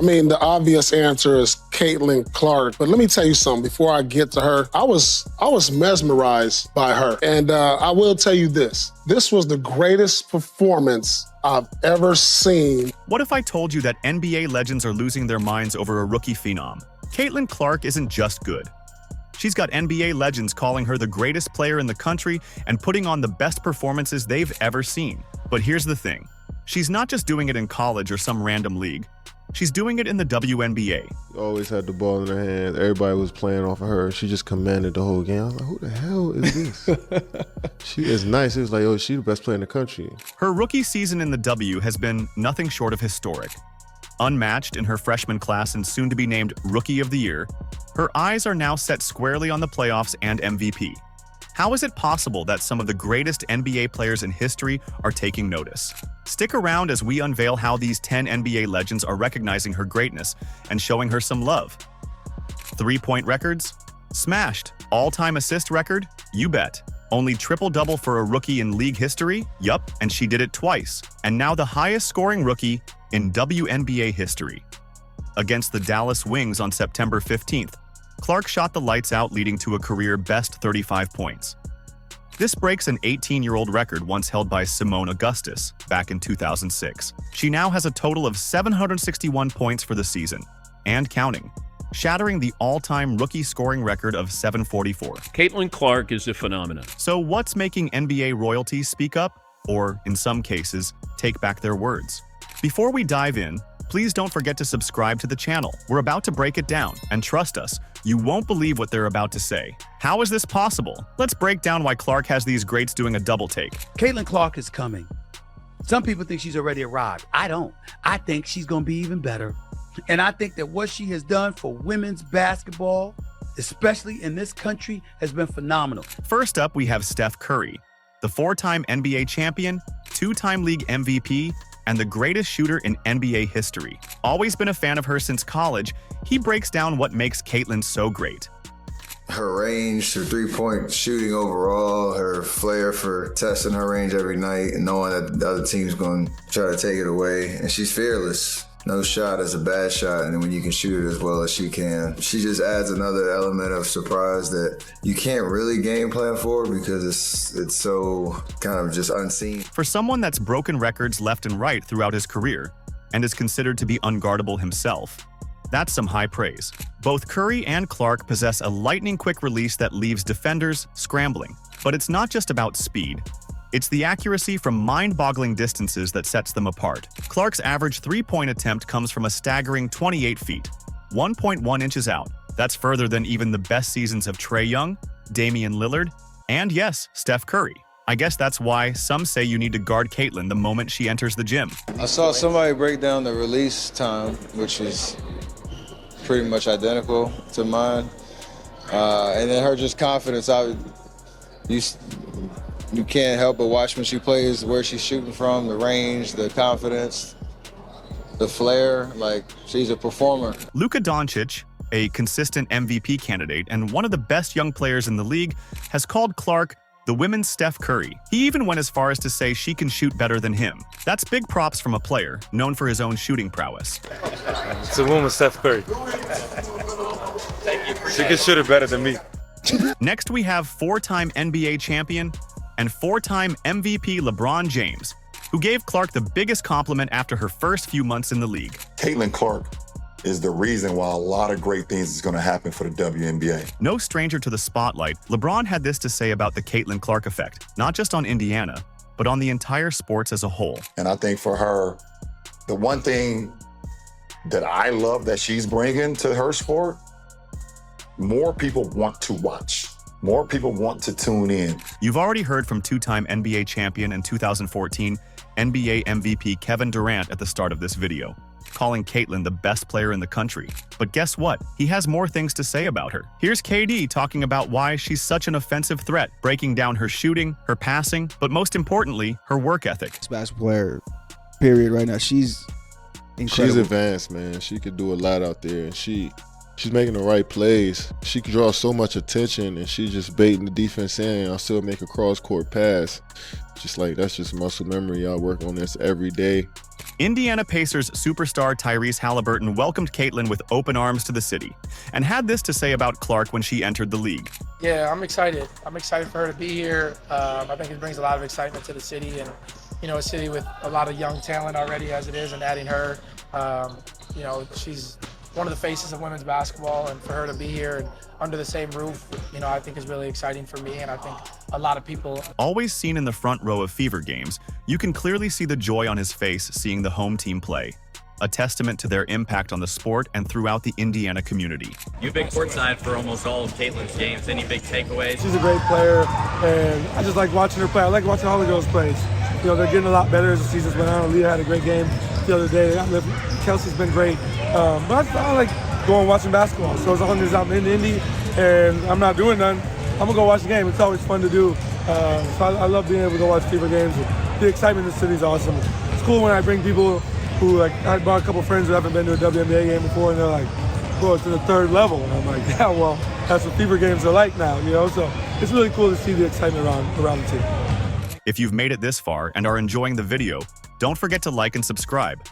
I mean, the obvious answer is Caitlin Clark, but let me tell you something before I get to her. I was mesmerized by her, and I will tell you this. This was the greatest performance I've ever seen. What if I told you that NBA legends are losing their minds over a rookie phenom? Caitlin Clark isn't just good. She's got NBA legends calling her the greatest player in the country and putting on the best performances they've ever seen. But here's the thing. She's not just doing it in college or some random league. She's doing it in the WNBA. Always had the ball in her hands. Everybody was playing off of her. She just commanded the whole game. I was like, who the hell is this? She is nice. It was like, oh, she's the best player in the country. Her rookie season in the W has been nothing short of historic. Unmatched in her freshman class and soon to be named Rookie of the Year, her eyes are now set squarely on the playoffs and MVP. How is it possible that some of the greatest NBA players in history are taking notice? Stick around as we unveil how these 10 NBA legends are recognizing her greatness and showing her some love. 3-point records? Smashed. All-time assist record? You bet. Only triple-double for a rookie in league history? Yup, and she did it twice. And now the highest-scoring rookie in WNBA history. Against the Dallas Wings on September 15th, Clark shot the lights out, leading to a career-best 35 points. This breaks an 18-year-old record once held by Simone Augustus back in 2006. She now has a total of 761 points for the season, and counting, shattering the all-time rookie scoring record of 744. Caitlin Clark is a phenomenon. So what's making NBA royalty speak up, or, in some cases, take back their words? Before we dive in, please don't forget to subscribe to the channel. We're about to break it down, and trust us, you won't believe what they're about to say. How is this possible? Let's break down why Clark has these greats doing a double take. Caitlin Clark is coming. Some people think she's already arrived. I don't. I think she's going to be even better. And I think that what she has done for women's basketball, especially in this country, has been phenomenal. First up, we have Steph Curry, the 4-time NBA champion, 2-time league MVP, and the greatest shooter in NBA history. Always been a fan of her since college, he breaks down what makes Caitlin so great. Her range, her three-point shooting overall, her flair for testing her range every night and knowing that the other team's going to try to take it away. And she's fearless. No shot is a bad shot, and when you can shoot it as well as she can. She just adds another element of surprise that you can't really game plan for because it's so kind of just unseen. For someone that's broken records left and right throughout his career and is considered to be unguardable himself, that's some high praise. Both Curry and Clark possess a lightning-quick release that leaves defenders scrambling. But it's not just about speed. It's the accuracy from mind-boggling distances that sets them apart. Clark's average three-point attempt comes from a staggering 28 feet, 1.1 inches out. That's further than even the best seasons of Trae Young, Damian Lillard, and yes, Steph Curry. I guess that's why some say you need to guard Caitlin the moment she enters the gym. I saw somebody break down the release time, which is pretty much identical to mine. And then her just confidence, you can't help but watch when she plays, where she's shooting from, the range, the confidence, the flair. Like, she's a performer. Luka Doncic, a consistent MVP candidate and one of the best young players in the league, has called Clark the women's Steph Curry. He even went as far as to say she can shoot better than him. That's big props from a player known for his own shooting prowess. It's a woman, Steph Curry. She can shoot it better than me. Next, we have 4-time NBA champion and 4-time MVP LeBron James, who gave Clark the biggest compliment after her first few months in the league. Caitlin Clark is the reason why a lot of great things is going to happen for the WNBA. No stranger to the spotlight, LeBron had this to say about the Caitlin Clark effect, not just on Indiana, but on the entire sports as a whole. And I think for her, the one thing that I love that she's bringing to her sport, more people want to watch. More people want to tune in. You've already heard from 2-time NBA champion and 2014 NBA MVP Kevin Durant at the start of this video, calling Caitlin the best player in the country. But guess what? He has more things to say about her. Here's KD talking about why she's such an offensive threat, breaking down her shooting, her passing, but most importantly, her work ethic. Basketball player, period, right now. She's incredible. She's advanced, man. She could do a lot out there, and she's making the right plays. She can draw so much attention, and she's just baiting the defense in. I'll still make a cross-court pass. Just like, that's just muscle memory. Y'all work on this every day. Indiana Pacers superstar Tyrese Halliburton welcomed Caitlin with open arms to the city and had this to say about Clark when she entered the league. Yeah, I'm excited. I'm excited for her to be here. I think it brings a lot of excitement to the city, and a city with a lot of young talent already as it is, and adding her, she's one of the faces of women's basketball, and for her to be here and under the same roof, I think is really exciting for me, and I think a lot of people. Always seen in the front row of Fever games, you can clearly see the joy on his face seeing the home team play, a testament to their impact on the sport and throughout the Indiana community. You've been courtside for almost all of Caitlin's games. Any big takeaways? She's a great player, and I just like watching her play. I like watching all the girls play. They're getting a lot better as the season's went on. Leah had a great game the other day. Kelsey's been great. But I like going watching basketball. So as long as I'm in Indy and I'm not doing nothing, I'm going to go watch the game. It's always fun to do. So I love being able to go watch Fever games. The excitement in the city is awesome. It's cool when I bring people who, I brought a couple friends who haven't been to a WNBA game before, and they're like, well, it's to the third level. And I'm like, yeah, well, that's what Fever games are like now, So it's really cool to see the excitement around the team. If you've made it this far and are enjoying the video, don't forget to like and subscribe.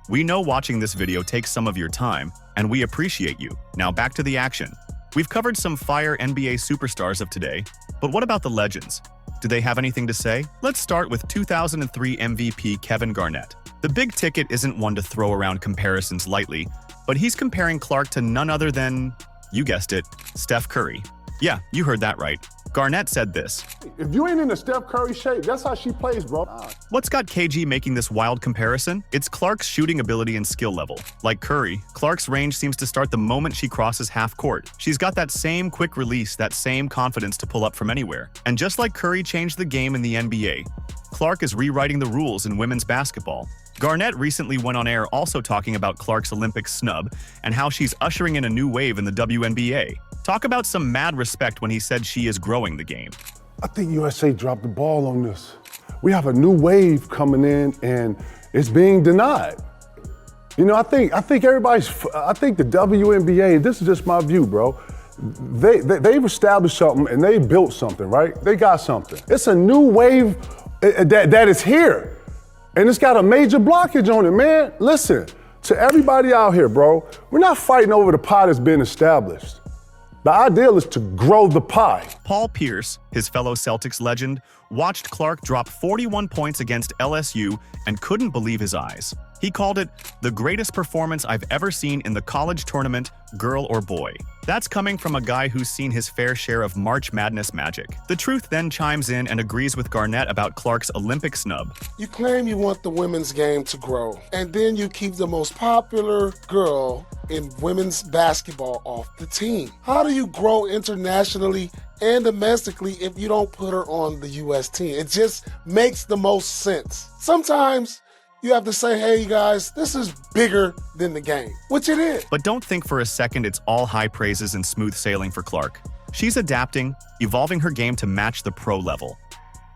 We know watching this video takes some of your time, and we appreciate you. Now back to the action. We've covered some fire NBA superstars of today, but what about the legends? Do they have anything to say? Let's start with 2003 MVP Kevin Garnett. The big ticket isn't one to throw around comparisons lightly, but he's comparing Clark to none other than, you guessed it, Steph Curry. Yeah, you heard that right. Garnett said this. If you ain't in a Steph Curry shape, that's how she plays, bro. What's got KG making this wild comparison? It's Clark's shooting ability and skill level. Like Curry, Clark's range seems to start the moment she crosses half court. She's got that same quick release, that same confidence to pull up from anywhere. And just like Curry changed the game in the NBA, Clark is rewriting the rules in women's basketball. Garnett recently went on air also talking about Clark's Olympic snub and how she's ushering in a new wave in the WNBA. Talk about some mad respect when he said she is growing the game. I think USA dropped the ball on this. We have a new wave coming in, and it's being denied. I think the WNBA, this is just my view, bro. They've established something and they built something, right? They got something. It's a new wave that is here. And it's got a major blockage on it, man. Listen, to everybody out here, bro, we're not fighting over the pie that's been established. The ideal is to grow the pie. Paul Pierce, his fellow Celtics legend, watched Clark drop 41 points against LSU and couldn't believe his eyes. He called it the greatest performance I've ever seen in the college tournament, girl or boy. That's coming from a guy who's seen his fair share of March Madness magic. The Truth then chimes in and agrees with Garnett about Clark's Olympic snub. You claim you want the women's game to grow, and then you keep the most popular girl in women's basketball off the team. How do you grow internationally and domestically if you don't put her on the U.S. team? It just makes the most sense. Sometimes you have to say, hey guys, this is bigger than the game, which it is. But don't think for a second it's all high praises and smooth sailing for Clark. She's adapting, evolving her game to match the pro level.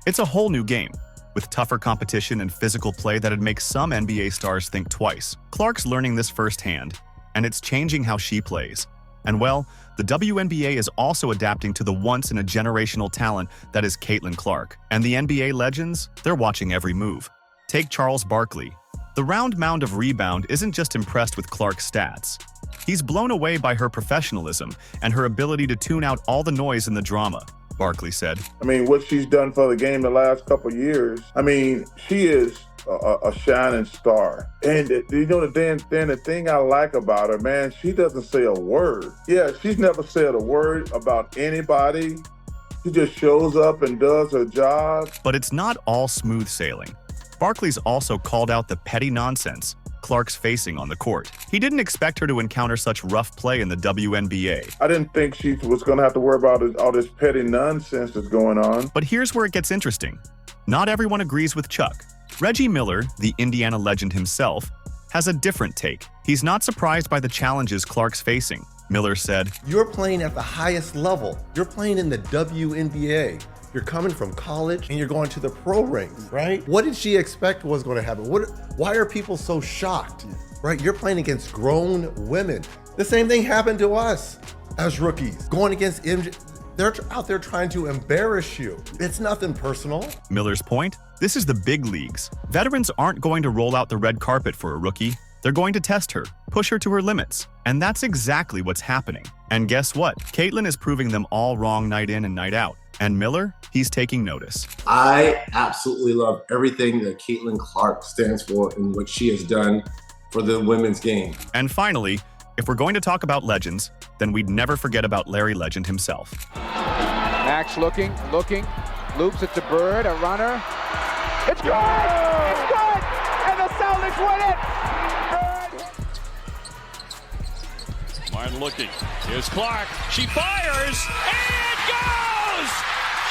It's a whole new game, with tougher competition and physical play that'd make some NBA stars think twice. Clark's learning this firsthand, and it's changing how she plays. And well, the WNBA is also adapting to the once-in-a-generational talent that is Caitlin Clark. And the NBA legends, they're watching every move. Take Charles Barkley. The round mound of rebound isn't just impressed with Clark's stats. He's blown away by her professionalism and her ability to tune out all the noise in the drama, Barkley said. What she's done for the game the last couple of years, she is a shining star. And the thing I like about her, man, she doesn't say a word. Yeah, she's never said a word about anybody. She just shows up and does her job. But it's not all smooth sailing. Barkley's also called out the petty nonsense Clark's facing on the court. He didn't expect her to encounter such rough play in the WNBA. I didn't think she was going to have to worry about all this petty nonsense that's going on. But here's where it gets interesting. Not everyone agrees with Chuck. Reggie Miller, the Indiana legend himself, has a different take. He's not surprised by the challenges Clark's facing. Miller said, "You're playing at the highest level. You're playing in the WNBA. You're coming from college and you're going to the pro ranks, right? What did she expect was going to happen? Why are people so shocked, right? You're playing against grown women. The same thing happened to us as rookies, going against They're out there trying to embarrass you. It's nothing personal. Miller's point? This is the big leagues. Veterans aren't going to roll out the red carpet for a rookie. They're going to test her, push her to her limits. And that's exactly what's happening. And guess what? Caitlin is proving them all wrong night in and night out. And Miller, he's taking notice. I absolutely love everything that Caitlin Clark stands for and what she has done for the women's game. And finally, if we're going to talk about legends, then we'd never forget about Larry Legend himself. Max looking, loops it to Bird, a runner. It's good! It's good! And the Celtics win it! Martin looking. Here's Clark. She fires and goes!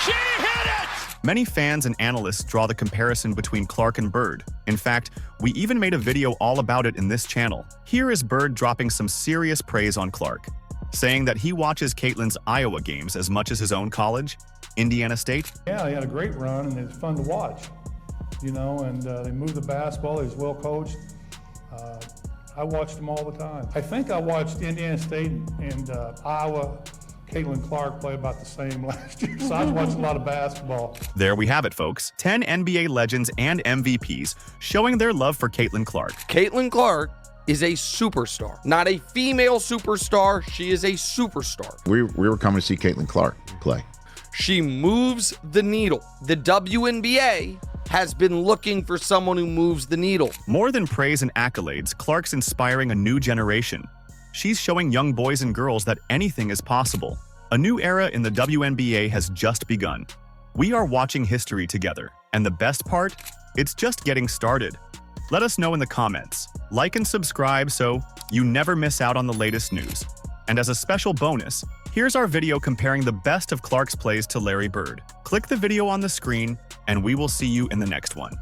She hit it! Many fans and analysts draw the comparison between Clark and Bird. In fact, we even made a video all about it in this channel. Here is Bird dropping some serious praise on Clark, saying that he watches Caitlin's Iowa games as much as his own college, Indiana State. Yeah, he had a great run and it's fun to watch, you know, and they moved the basketball. He was well coached. I watched them all the time. I think I watched Indiana State and Iowa, Caitlin Clark play about the same last year, so I watched a lot of basketball. There we have it, folks. 10 NBA legends and MVPs showing their love for Caitlin Clark. Caitlin Clark is a superstar. Not a female superstar, she is a superstar. We were coming to see Caitlin Clark play. She moves the needle. The WNBA has been looking for someone who moves the needle. More than praise and accolades, Clark's inspiring a new generation. She's showing young boys and girls that anything is possible. A new era in the WNBA has just begun. We are watching history together, and the best part? It's just getting started. Let us know in the comments. Like and subscribe so you never miss out on the latest news. And as a special bonus, here's our video comparing the best of Clark's plays to Larry Bird. Click the video on the screen, and we will see you in the next one.